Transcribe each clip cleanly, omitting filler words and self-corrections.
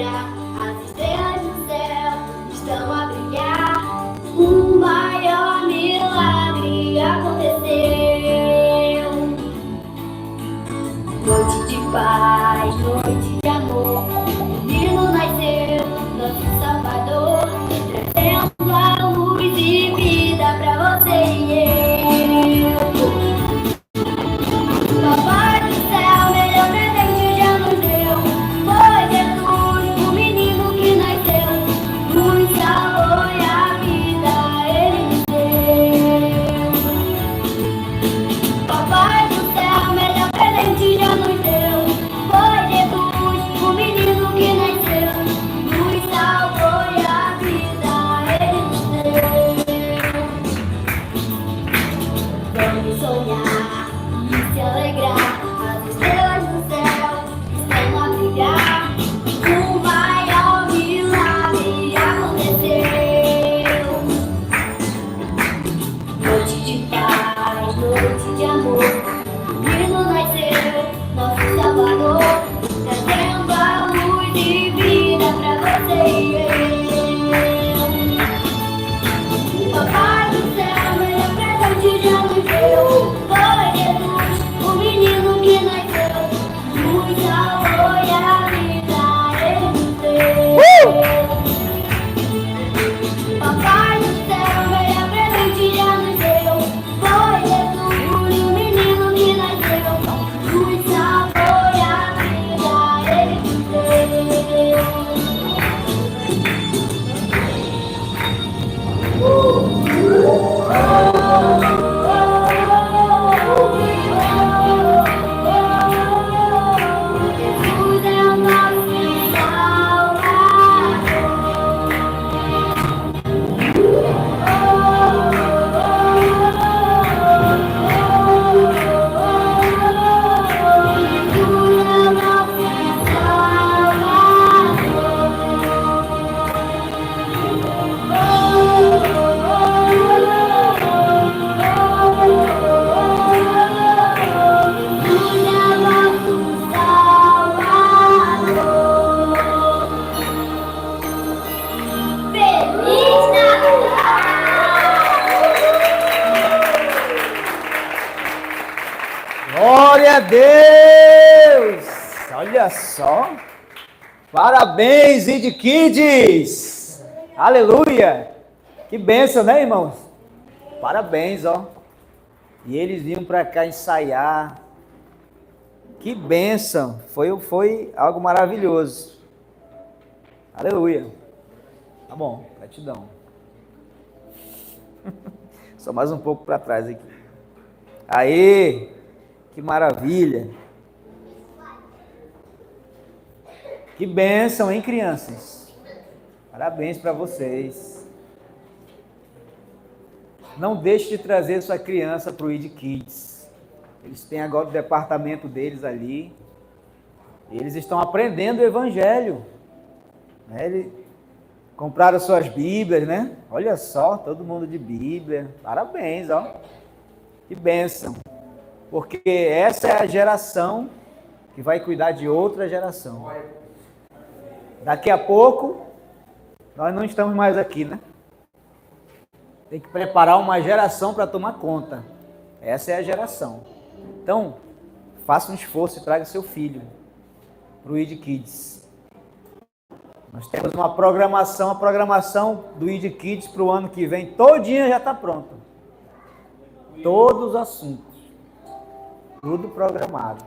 alegrar, as estrelas do céu estão a brilhar. O maior milagre aconteceu. Noite de paz, noite de amor, o menino nasceu, nosso Salvador, trazendo a luz e vida pra você e eu. Papai do céu, melhor presente já nos deu. Foi Jesus, o menino que nasceu, nos salvou e a vida ele nos deu. Papai do céu, melhor presente já nos deu. Foi Jesus, o menino que nasceu, nos salvou e a vida ele nos deu. Vamos sonhar e se alegrar, as estrelas do céu estão a brilhar. O maior milagre aconteceu. Noite de paz, noite de amor, o menino nasceu, nosso Salvador, trazendo a luz e vida pra você e eu. Papai do céu, melhor presente já nos deu. Foi Jesus, o menino que nasceu, nos salvou e a vida ele nos deu. Papai do céu, melhor presente já nos deu. Foi Jesus, o menino que nasceu, nos salvou e a vida ele nos deu. Jesus é o nosso Glória a Deus! Olha só! Parabéns, Id Kids! Aleluia! Que bênção, né, irmãos? Parabéns, ó! E eles vinham para cá ensaiar. Que bênção! Foi algo maravilhoso. Aleluia! Tá bom, gratidão. Só mais um pouco para trás aqui. Aê! Que maravilha! Que bênção, hein, crianças? Parabéns para vocês. Não deixe de trazer sua criança para o ID Kids. Eles têm agora o departamento deles ali. Eles estão aprendendo o Evangelho. Eles compraram suas Bíblias, né? Olha só, todo mundo de Bíblia. Parabéns, ó. Que bênção. Porque essa é a geração que vai cuidar de outra geração. Daqui a pouco, nós não estamos mais aqui, né? Tem que preparar uma geração para tomar conta. Essa é a geração. Então, faça um esforço e traga seu filho para o ID Kids. Nós temos uma programação, a programação do ID Kids para o ano que vem, todinha já está pronta. Todos os assuntos. Tudo programado.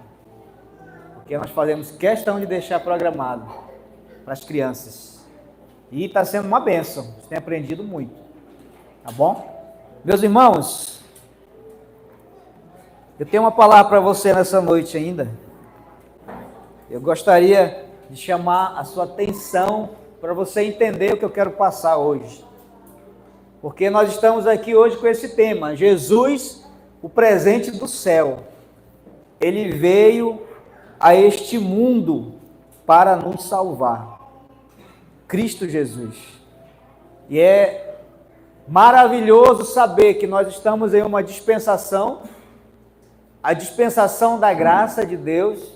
Porque nós fazemos questão de deixar programado para as crianças. E está sendo uma bênção. Vocês têm aprendido muito. Tá bom? Meus irmãos, eu tenho uma palavra para você nessa noite ainda. Eu gostaria de chamar a sua atenção para você entender o que eu quero passar hoje. Porque nós estamos aqui hoje com esse tema, Jesus, o presente do céu. Ele veio a este mundo para nos salvar. Cristo Jesus. E é maravilhoso saber que nós estamos em uma dispensação, a dispensação da graça de Deus,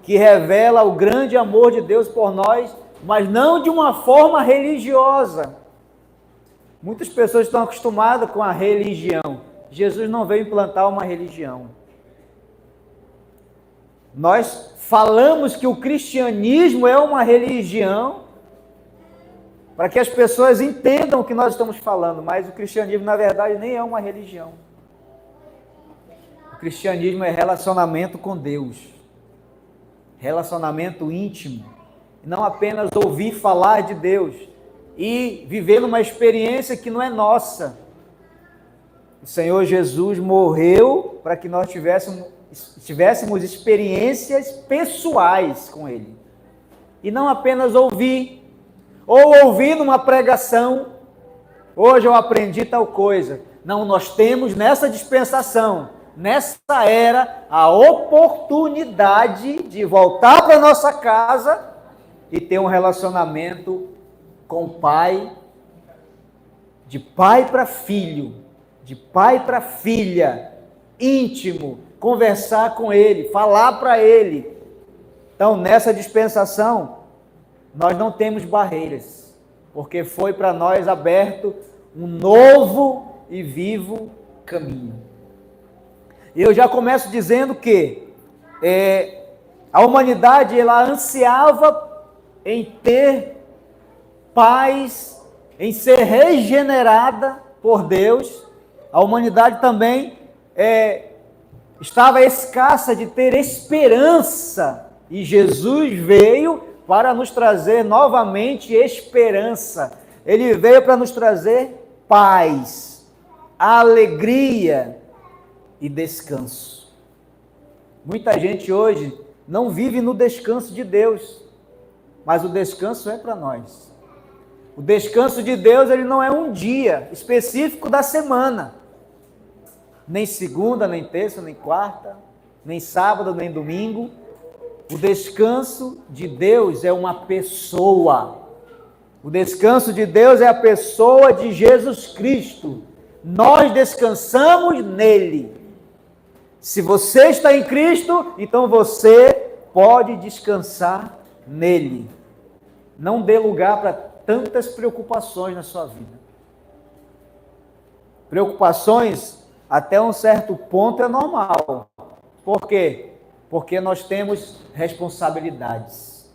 que revela o grande amor de Deus por nós mas não de uma forma religiosa. Muitas pessoas estão acostumadas com a religião. Jesus não veio implantar uma religião. Nós falamos que o cristianismo é uma religião para que as pessoas entendam o que nós estamos falando, mas o cristianismo, na verdade, nem é uma religião. O cristianismo é relacionamento com Deus, relacionamento íntimo, não apenas ouvir falar de Deus e viver numa experiência que não é nossa. O Senhor Jesus morreu para que nós tivéssemos experiências pessoais com Ele, e não apenas ouvir, ou ouvir numa pregação, hoje eu aprendi tal coisa. Não, nós temos nessa dispensação, nessa era, a oportunidade de voltar para nossa casa e ter um relacionamento com o Pai, de pai para filho, de pai para filha, íntimo, conversar com Ele, falar para Ele. Então, nessa dispensação, nós não temos barreiras, porque foi para nós aberto um novo e vivo caminho. E eu já começo dizendo que a humanidade, ela ansiava em ter paz, em ser regenerada por Deus. A humanidade também estava escassa de ter esperança, e Jesus veio para nos trazer novamente esperança. Ele veio para nos trazer paz, alegria e descanso. Muita gente hoje não vive no descanso de Deus, mas o descanso é para nós. O descanso de Deus, ele não é um dia específico da semana, nem segunda, nem terça, nem quarta, nem sábado, nem domingo. O descanso de Deus é uma pessoa. O descanso de Deus é a pessoa de Jesus Cristo. Nós descansamos nele. Se você está em Cristo, então você pode descansar nele. Não dê lugar para tantas preocupações na sua vida. Preocupações, até um certo ponto, é normal. Por quê? Porque nós temos responsabilidades.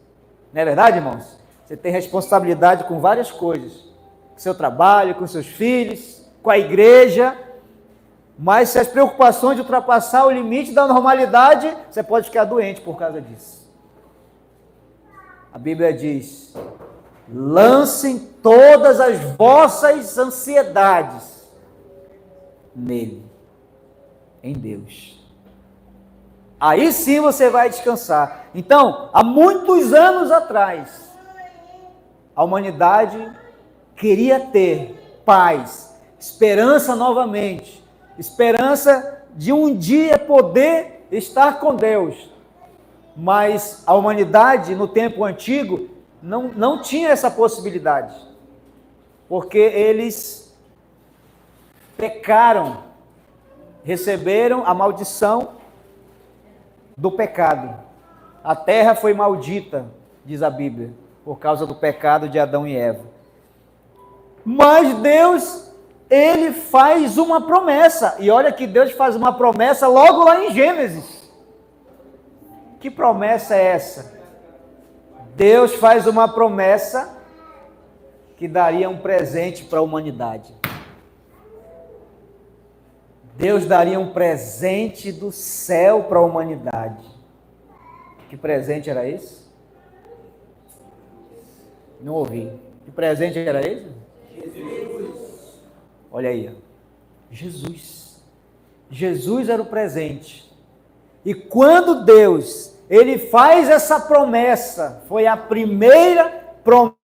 Não é verdade, irmãos? Você tem responsabilidade com várias coisas. Com seu trabalho, com seus filhos, com a igreja. Mas se as preocupações ultrapassar o limite da normalidade, você pode ficar doente por causa disso. A Bíblia diz: lancem todas as vossas ansiedades nele, em Deus. Aí sim você vai descansar. Então, há muitos anos atrás, a humanidade queria ter paz, esperança novamente, esperança de um dia poder estar com Deus. Mas a humanidade, no tempo antigo, não tinha essa possibilidade, porque eles pecaram, receberam a maldição do pecado. A terra foi maldita, diz a Bíblia, por causa do pecado de Adão e Eva. Mas Deus, ele faz uma promessa, e olha que Deus faz uma promessa logo lá em Gênesis. Que promessa é essa? Deus faz uma promessa que daria um presente para a humanidade. Deus daria um presente do céu para a humanidade. Que presente era esse? Não ouvi. Que presente era esse? Jesus. Olha aí. Jesus. Jesus era o presente. E quando Deus, ele faz essa promessa, foi a primeira promessa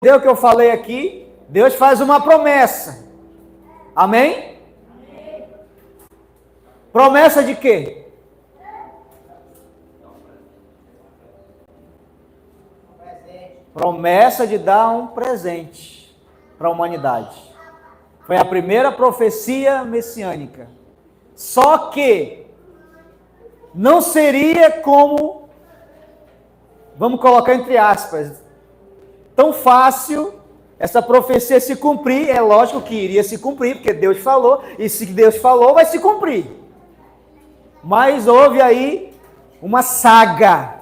que eu falei aqui, Deus faz uma promessa. Amém? Promessa de quê? Promessa de dar um presente para a humanidade. Foi a primeira profecia messiânica. Só que não seria como, vamos colocar entre aspas, tão fácil essa profecia se cumprir. É lógico que iria se cumprir, porque Deus falou, e se Deus falou, vai se cumprir. Mas houve aí uma saga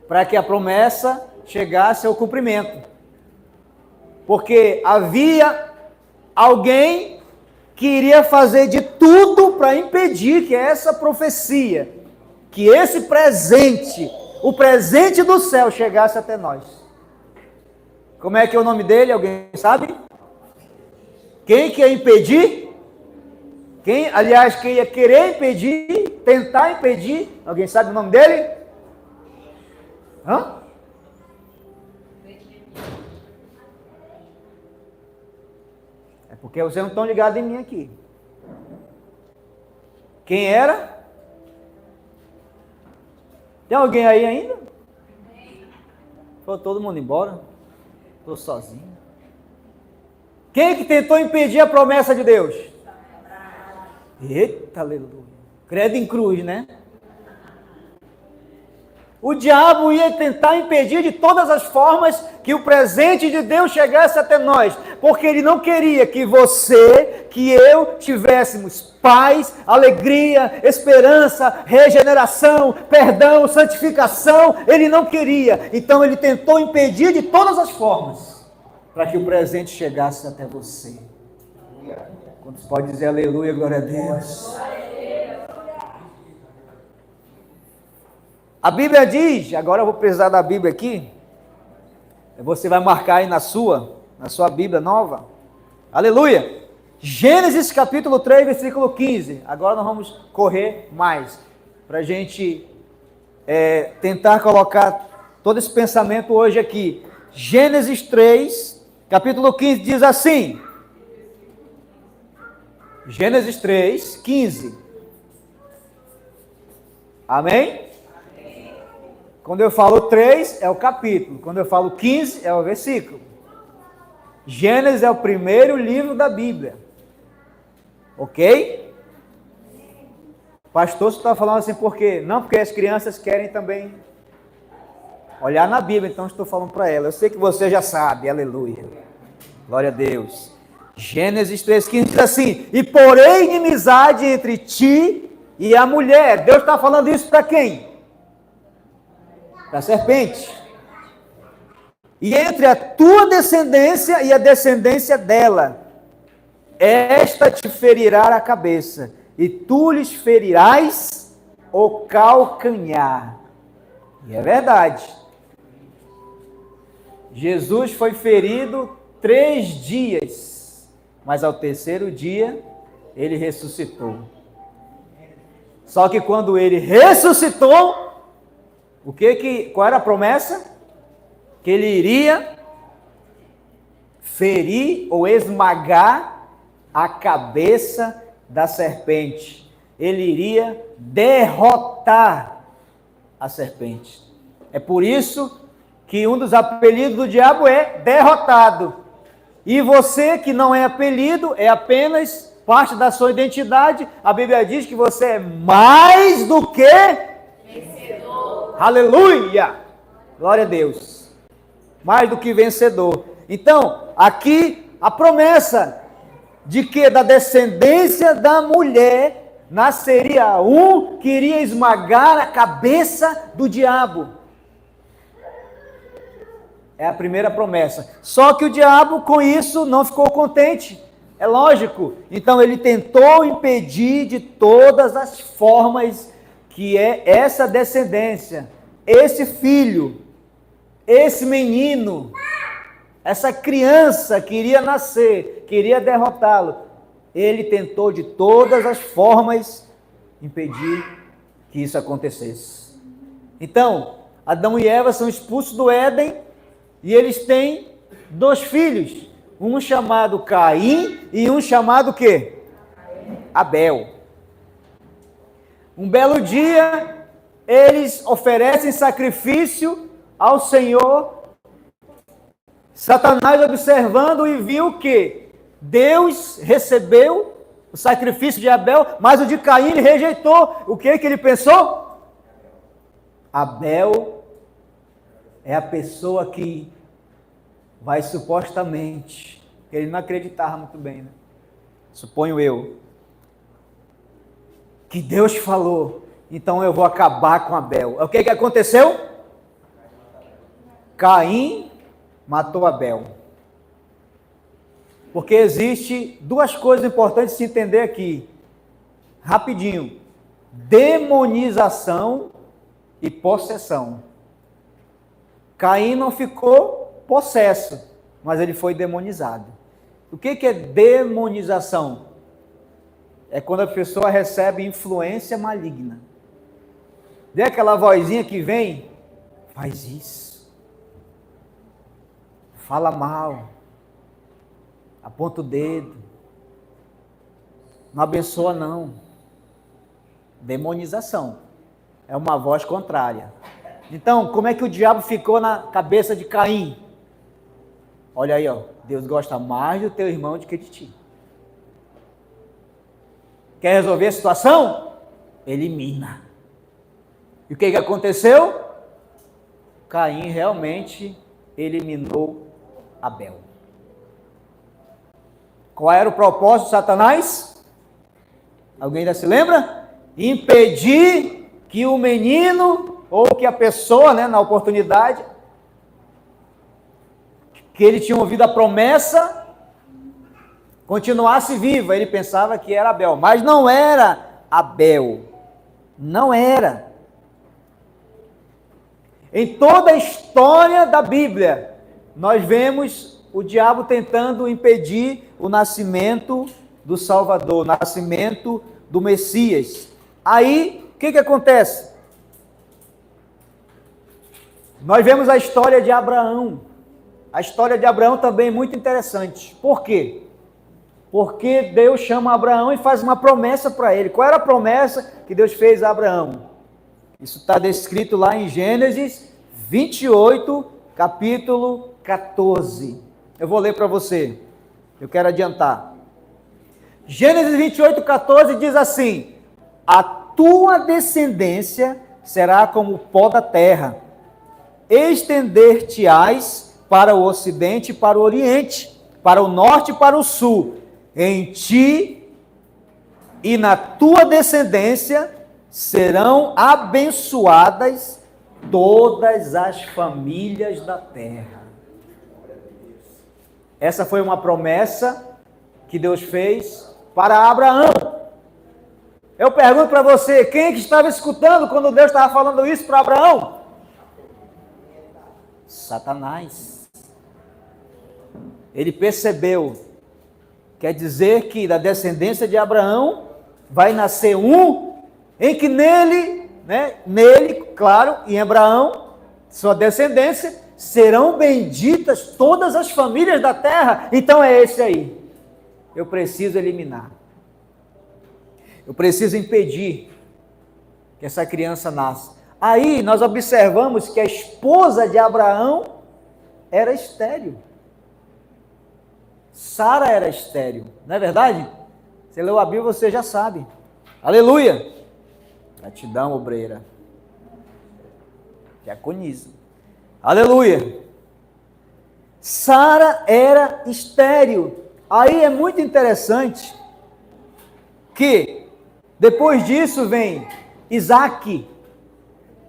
para que a promessa chegasse ao cumprimento. Porque havia alguém que iria fazer de tudo para impedir que essa profecia, que esse presente, o presente do céu, chegasse até nós. Como é que é o nome dele? Alguém sabe? Quem que ia impedir? Quem ia querer impedir, tentar impedir? Alguém sabe o nome dele? Hã? É porque vocês não estão ligados em mim aqui. Quem era? Tem alguém aí ainda? Foi todo mundo embora? Estou sozinho. Quem é que tentou impedir a promessa de Deus? Eita, aleluia. Credo em cruz, né? O diabo ia tentar impedir de todas as formas que o presente de Deus chegasse até nós, porque ele não queria que você, que eu tivéssemos paz, alegria, esperança, regeneração, perdão, santificação. Ele não queria, então ele tentou impedir de todas as formas para que o presente chegasse até você. Quantos pode dizer aleluia, glória a Deus? A Bíblia diz, agora eu vou precisar da Bíblia aqui, você vai marcar aí na sua Bíblia nova, aleluia, Gênesis capítulo 3, versículo 15, agora nós vamos correr mais, para a gente tentar colocar todo esse pensamento hoje aqui. Gênesis 3, capítulo 15, diz assim, Gênesis 3, 15, amém? Quando eu falo 3, é o capítulo. Quando eu falo 15, é o versículo. Gênesis é o primeiro livro da Bíblia. Ok? Pastor, você está falando assim por quê? Não, porque as crianças querem também olhar na Bíblia, então estou falando para elas. Eu sei que você já sabe, aleluia. Glória a Deus. Gênesis 3,15 diz assim, e porém inimizade entre ti e a mulher. Deus está falando isso para quem? Para a serpente. E entre a tua descendência e a descendência dela, esta te ferirá a cabeça, e tu lhes ferirás o calcanhar. E é verdade. Jesus foi ferido 3 dias, mas ao terceiro dia ele ressuscitou. Só que quando ele ressuscitou, qual era a promessa? Que ele iria ferir ou esmagar a cabeça da serpente. Ele iria derrotar a serpente. É por isso que um dos apelidos do diabo é derrotado. E você que não é apelido, é apenas parte da sua identidade. A Bíblia diz que você é mais do que vencedor. Aleluia! Glória a Deus. Mais do que vencedor. Então, aqui a promessa de que da descendência da mulher nasceria um que iria esmagar a cabeça do diabo. É a primeira promessa. Só que o diabo com isso não ficou contente. É lógico. Então ele tentou impedir de todas as formas que é essa descendência, esse filho, esse menino, essa criança que iria nascer, queria derrotá-lo. Ele tentou de todas as formas impedir que isso acontecesse. Então, Adão e Eva são expulsos do Éden e eles têm dois filhos, um chamado Caim e um chamado quê? Abel. Um belo dia, eles oferecem sacrifício ao Senhor. Satanás observando e viu que Deus recebeu o sacrifício de Abel, mas o de Caim ele rejeitou. O que ele pensou? Abel é a pessoa que vai supostamente, ele não acreditava muito bem, né? Suponho eu, que Deus falou, então eu vou acabar com Abel. O que aconteceu? Caim matou Abel. Porque existe duas coisas importantes de se entender aqui, rapidinho: demonização e possessão. Caim não ficou possesso, mas ele foi demonizado. O que é demonização? É quando a pessoa recebe influência maligna. Vê aquela vozinha que vem? Faz isso. Fala mal. Aponta o dedo. Não abençoa não. Demonização. É uma voz contrária. Então, como é que o diabo ficou na cabeça de Caim? Olha aí, ó. Deus gosta mais do teu irmão do que de ti. Quer resolver a situação? Elimina. E o que aconteceu? Caim realmente eliminou Abel. Qual era o propósito de Satanás? Alguém ainda se lembra? Impedir que o menino, ou que a pessoa, né, na oportunidade, que ele tinha ouvido a promessa, continuasse viva. Ele pensava que era Abel, mas não era Abel. Não era. Em toda a história da Bíblia, nós vemos o diabo tentando impedir o nascimento do Salvador, o nascimento do Messias. Aí, o que acontece? Nós vemos a história de Abraão. A história de Abraão também é muito interessante. Por quê? Porque Deus chama Abraão e faz uma promessa para ele. Qual era a promessa que Deus fez a Abraão? Isso está descrito lá em Gênesis 28, capítulo 14. Eu vou ler para você. Eu quero adiantar. Gênesis 28, 14 diz assim: a tua descendência será como o pó da terra. Estender-te-ás para o ocidente e para o oriente, para o norte e para o sul. Em ti e na tua descendência serão abençoadas todas as famílias da terra. Essa foi uma promessa que Deus fez para Abraão. Eu pergunto para você, quem é que estava escutando quando Deus estava falando isso para Abraão? Satanás. Ele percebeu, quer dizer que da descendência de Abraão vai nascer um em que nele, claro, em Abraão, sua descendência, serão benditas todas as famílias da terra. Então é esse aí. Eu preciso eliminar. Eu preciso impedir que essa criança nasça. Aí nós observamos que a esposa de Abraão era estéril. Sara era estéril, não é verdade? Você leu a Bíblia, você já sabe. Aleluia! Gratidão, obreira. Diaconismo. Aleluia! Sara era estéril. Aí é muito interessante que depois disso vem Isaac.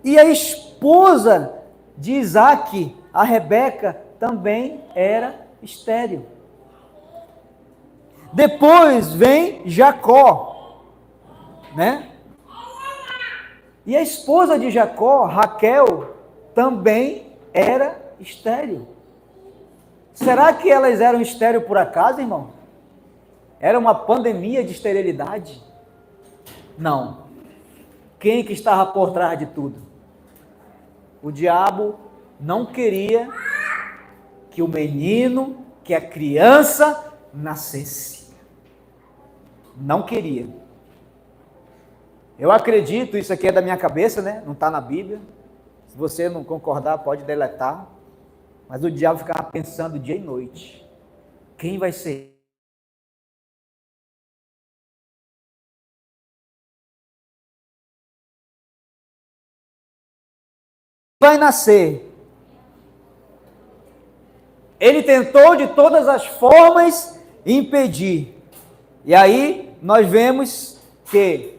E a esposa de Isaac, a Rebeca, também era estéril. Depois vem Jacó, né? E a esposa de Jacó, Raquel, também era estéril. Será que elas eram estéreis por acaso, irmão? Era uma pandemia de esterilidade? Não. Quem que estava por trás de tudo? O diabo não queria que o menino, que a criança nascesse. Não queria. Eu acredito, isso aqui é da minha cabeça, né? Não está na Bíblia. Se você não concordar, pode deletar. Mas o diabo ficava pensando dia e noite. Quem vai ser? Vai nascer. Ele tentou de todas as formas impedir. E aí nós vemos que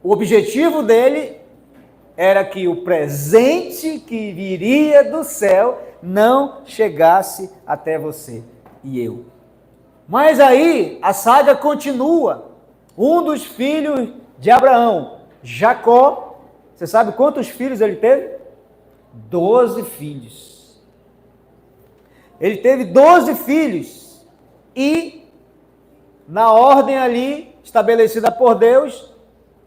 o objetivo dele era que o presente que viria do céu não chegasse até você e eu. Mas aí a saga continua. Um dos filhos de Abraão, Jacó, você sabe quantos filhos ele teve? 12 filhos. Ele teve 12 filhos e, na ordem ali estabelecida por Deus,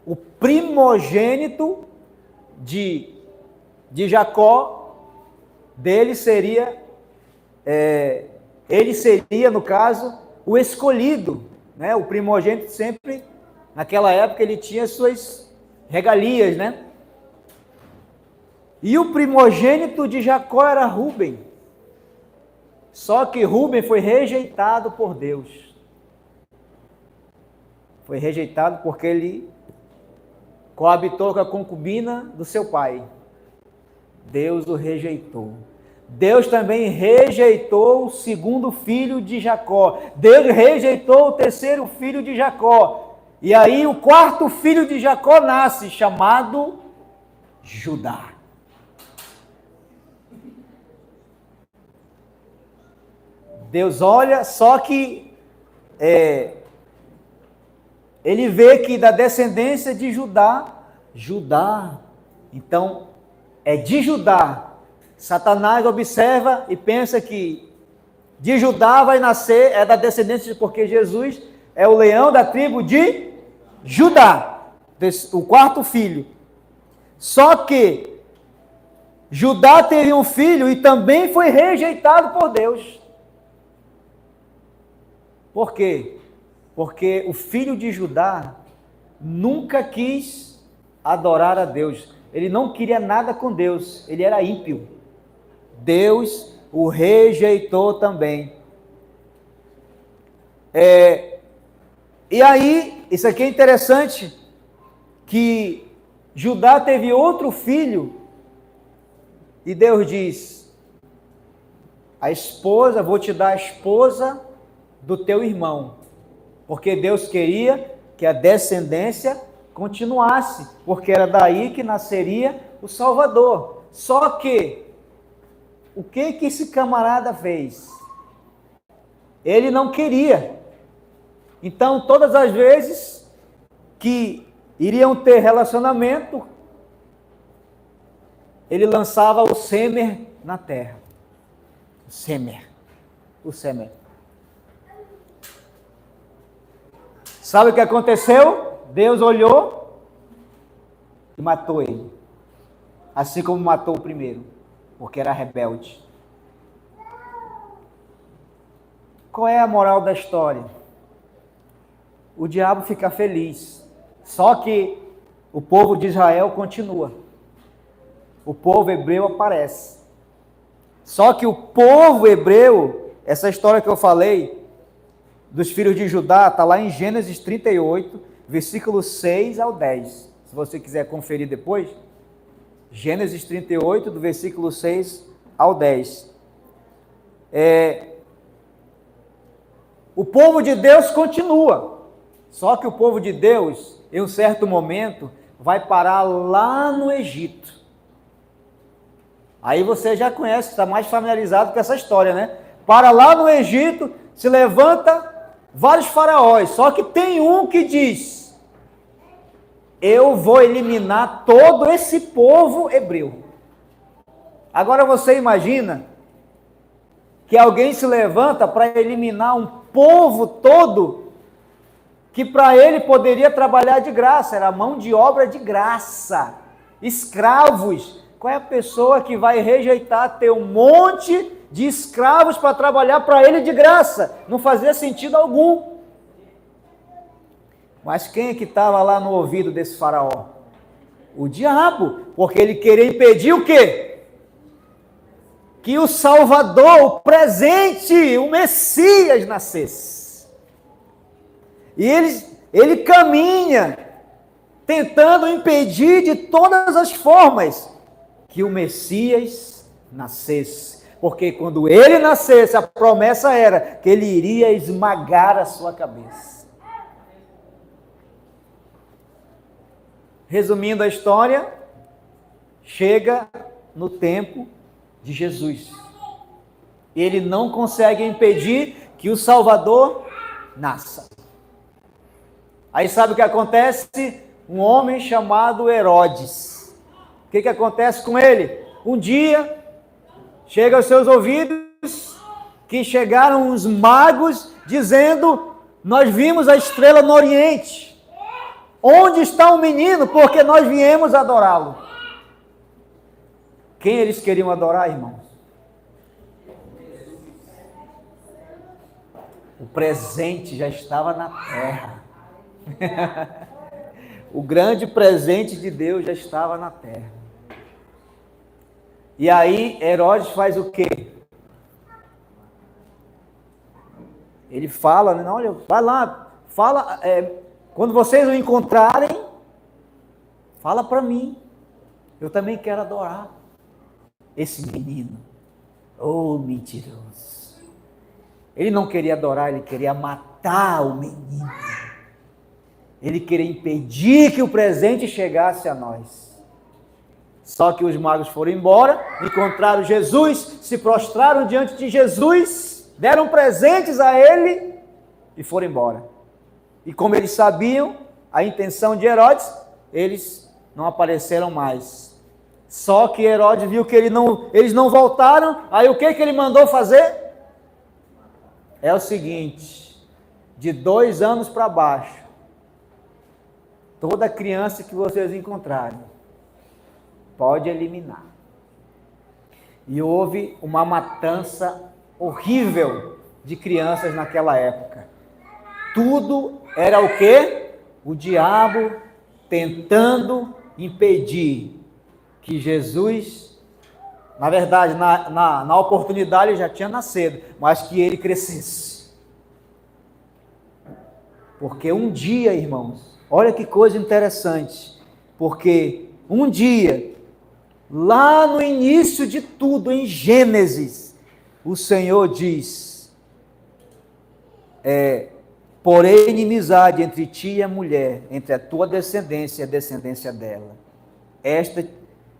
o primogênito de Jacó, dele seria, ele seria, no caso, o escolhido, né? O primogênito sempre, naquela época, ele tinha suas regalias, né? E o primogênito de Jacó era Rúben. Só que Rúben foi rejeitado por Deus. Foi rejeitado porque ele coabitou com a concubina do seu pai. Deus o rejeitou. Deus também rejeitou o segundo filho de Jacó. Deus rejeitou o terceiro filho de Jacó. E aí o quarto filho de Jacó nasce, chamado Judá. Deus olha, só que ele vê que da descendência de Judá, então é de Judá. Satanás observa e pensa que de Judá vai nascer, é da descendência, porque Jesus é o leão da tribo de Judá, o quarto filho. Só que Judá teve um filho e também foi rejeitado por Deus. Por quê? Porque o filho de Judá nunca quis adorar a Deus. Ele não queria nada com Deus. Ele era ímpio. Deus o rejeitou também. E aí, isso aqui é interessante, que Judá teve outro filho e Deus diz: vou te dar a esposa do teu irmão, porque Deus queria que a descendência continuasse, porque era daí que nasceria o Salvador. Só que, o que esse camarada fez? Ele não queria. Então, todas as vezes que iriam ter relacionamento, ele lançava o sêmen na terra. O sêmen. Sabe o que aconteceu? Deus olhou e matou ele. Assim como matou o primeiro, porque era rebelde. Qual é a moral da história? O diabo fica feliz. Só que o povo de Israel continua. O povo hebreu aparece. Só que o povo hebreu, essa história que eu falei, dos filhos de Judá, está lá em Gênesis 38, versículos 6 ao 10. Se você quiser conferir depois, Gênesis 38, do versículo 6 ao 10. O povo de Deus continua, só que o povo de Deus, em um certo momento, vai parar lá no Egito. Aí você já conhece, está mais familiarizado com essa história, né? Para lá no Egito, se levanta vários faraós, só que tem um que diz: eu vou eliminar todo esse povo hebreu. Agora você imagina que alguém se levanta para eliminar um povo todo, que para ele poderia trabalhar de graça, era mão de obra de graça, escravos. Qual é a pessoa que vai rejeitar ter um monte de escravos para trabalhar para ele de graça. Não fazia sentido algum. Mas quem é que estava lá no ouvido desse faraó? O diabo, porque ele queria impedir o quê? Que o Salvador, o presente, o Messias nascesse. E ele caminha tentando impedir de todas as formas que o Messias nascesse. Porque quando ele nascesse, a promessa era que ele iria esmagar a sua cabeça. Resumindo a história, chega no tempo de Jesus. Ele não consegue impedir que o Salvador nasça. Aí sabe o que acontece? Um homem chamado Herodes. O que acontece com ele? Um dia, chega aos seus ouvidos que chegaram os magos dizendo: nós vimos a estrela no Oriente. Onde está o menino? Porque nós viemos adorá-lo. Quem eles queriam adorar, irmãos? O presente já estava na terra. O grande presente de Deus já estava na terra. E aí Herodes faz o quê? Ele fala, né? Olha, vai lá, fala... quando vocês o encontrarem, fala para mim. Eu também quero adorar esse menino. Oh, mentiroso. Ele não queria adorar, ele queria matar o menino. Ele queria impedir que o presente chegasse a nós. Só que os magos foram embora, encontraram Jesus, se prostraram diante de Jesus, deram presentes a ele e foram embora. E como eles sabiam a intenção de Herodes, eles não apareceram mais. Só que Herodes viu que eles não voltaram, aí o que ele mandou fazer? É o seguinte: de 2 anos para baixo, toda criança que vocês encontrarem, pode eliminar. E houve uma matança horrível de crianças naquela época. Tudo era o quê? O diabo tentando impedir que Jesus, na verdade, na oportunidade ele já tinha nascido, mas que ele crescesse. Porque um dia, irmãos, olha que coisa interessante, porque um dia, lá no início de tudo, em Gênesis, o Senhor diz, porém inimizade entre ti e a mulher, entre a tua descendência e a descendência dela.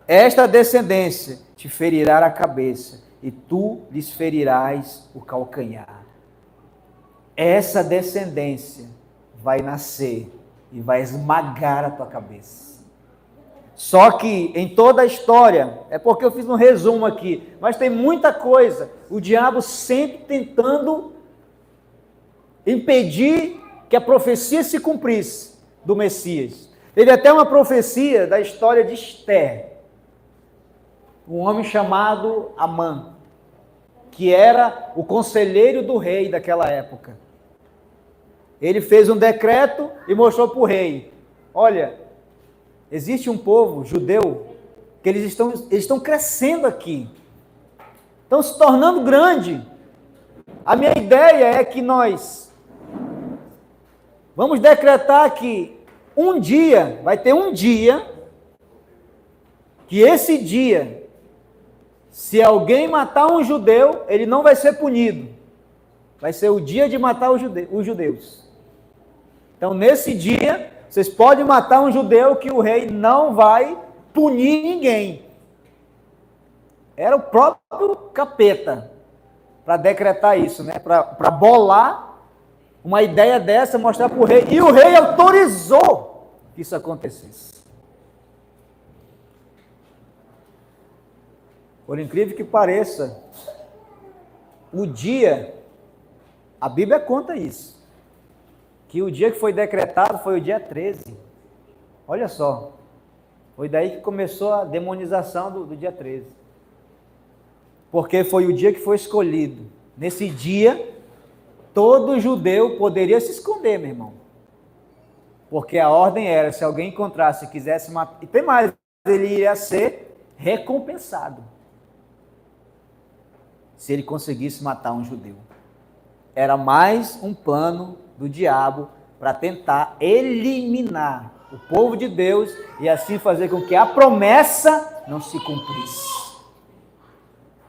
Esta descendência te ferirá a cabeça, e tu lhes ferirás o calcanhar. Essa descendência vai nascer e vai esmagar a tua cabeça. Só que em toda a história, é porque eu fiz um resumo aqui, mas tem muita coisa, o diabo sempre tentando impedir que a profecia se cumprisse do Messias. Teve até uma profecia da história de Esther, um homem chamado Amã, que era o conselheiro do rei daquela época. Ele fez um decreto e mostrou para o rei: olha, existe um povo judeu que eles estão crescendo aqui, estão se tornando grande. A minha ideia é que nós vamos decretar que vai ter um dia, que esse dia, se alguém matar um judeu, ele não vai ser punido. Vai ser o dia de matar os judeus. Então, nesse dia, vocês podem matar um judeu que o rei não vai punir ninguém. Era o próprio capeta para decretar isso, né? Para bolar uma ideia dessa, mostrar para o rei. E o rei autorizou que isso acontecesse. Por incrível que pareça, o dia, a Bíblia conta isso, que o dia que foi decretado foi o dia 13. Olha só, foi daí que começou a demonização do dia 13. porque foi o dia que foi escolhido. Nesse dia, todo judeu poderia se esconder, meu irmão. Porque a ordem era, se alguém encontrasse e quisesse matar, e tem mais, ele iria ser recompensado se ele conseguisse matar um judeu. Era mais um plano do diabo para tentar eliminar o povo de Deus e assim fazer com que a promessa não se cumprisse.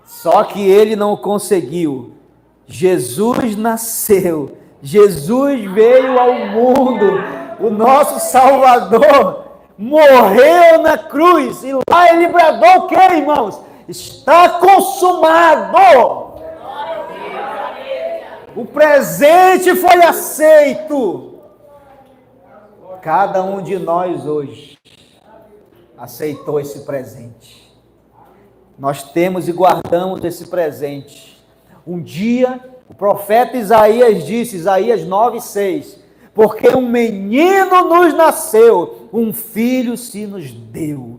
Só que ele não conseguiu. Jesus nasceu, Jesus veio ao mundo, o nosso Salvador morreu na cruz, e lá ele bradou o que, irmãos? Está consumado! O presente foi aceito. Cada um de nós hoje aceitou esse presente. Nós temos e guardamos esse presente. Um dia, o profeta Isaías disse, Isaías 9:6, porque um menino nos nasceu, um filho se nos deu,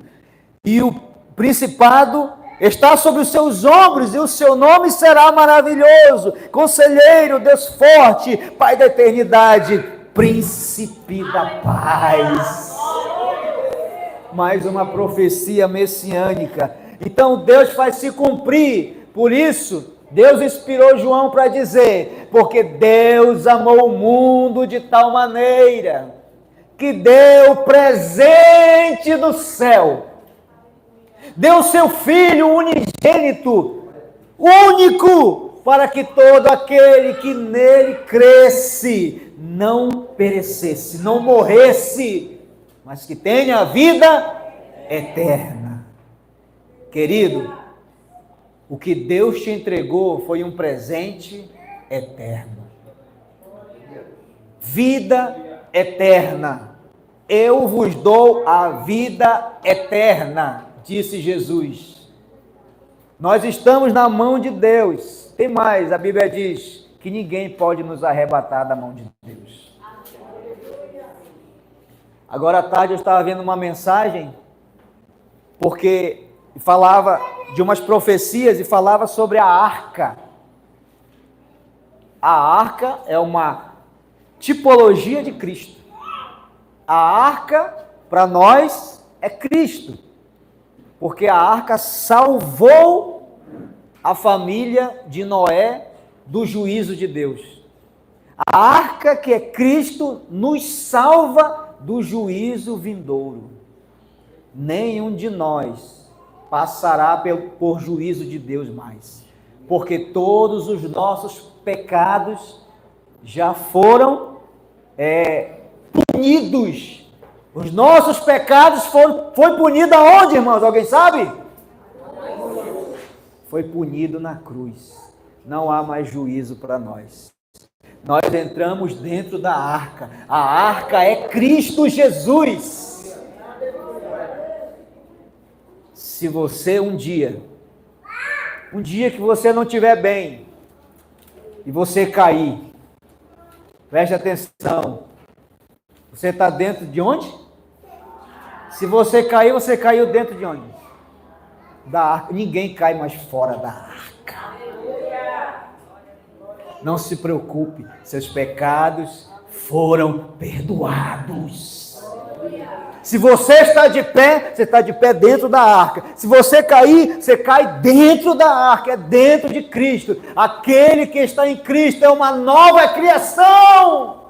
e o principado está sobre os seus ombros, e o seu nome será maravilhoso, Conselheiro, Deus forte, Pai da eternidade, Príncipe da paz. Mais uma profecia messiânica. Então Deus faz se cumprir. Por isso, Deus inspirou João para dizer, porque Deus amou o mundo de tal maneira, que deu presente do céu, deu seu Filho unigênito, único, para que todo aquele que nele cresce, não perecesse, não morresse, mas que tenha a vida eterna. Querido, o que Deus te entregou foi um presente eterno. Vida eterna. Eu vos dou a vida eterna, disse Jesus. Nós estamos na mão de Deus. Tem mais, a Bíblia diz que ninguém pode nos arrebatar da mão de Deus. Agora à tarde eu estava vendo uma mensagem, porque falava de umas profecias e falava sobre a arca. A arca é uma tipologia de Cristo. A arca, para nós, é Cristo, porque a arca salvou a família de Noé do juízo de Deus. A arca, que é Cristo, nos salva do juízo vindouro. Nenhum de nós passará por juízo de Deus mais, porque todos os nossos pecados já foram punidos. Os nossos pecados foi punido aonde, irmãos? Alguém sabe? Foi punido na cruz. Não há mais juízo para nós. Nós entramos dentro da arca. A arca é Cristo Jesus. Se você um dia que você não estiver bem, e você cair, preste atenção, você está dentro de onde? Se você cair, você caiu dentro de onde? Da arca. Ninguém cai mais fora da arca. Não se preocupe, seus pecados foram perdoados. Se você está de pé, você está de pé dentro da arca. Se você cair, você cai dentro da arca, é dentro de Cristo. Aquele que está em Cristo é uma nova criação.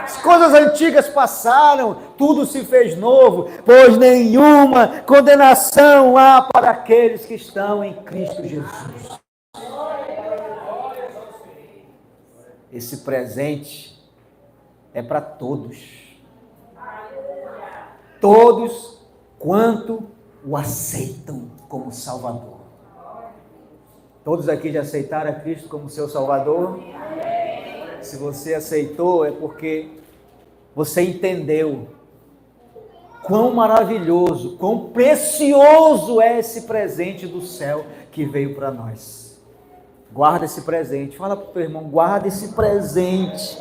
As coisas antigas passaram, tudo se fez novo, pois nenhuma condenação há para aqueles que estão em Cristo Jesus. Esse presente é para todos. Todos quanto o aceitam como Salvador. Todos aqui já aceitaram a Cristo como seu Salvador? Se você aceitou, é porque você entendeu quão maravilhoso, quão precioso é esse presente do céu que veio para nós. Guarda esse presente. Fala para o teu irmão, guarda esse presente.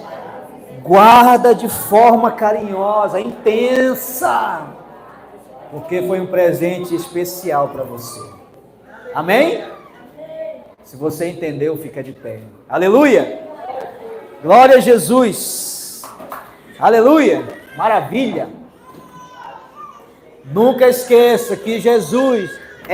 Guarda de forma carinhosa, intensa, porque foi um presente especial para você. Amém? Se você entendeu, fica de pé. Aleluia! Glória a Jesus! Aleluia! Maravilha! Nunca esqueça que Jesus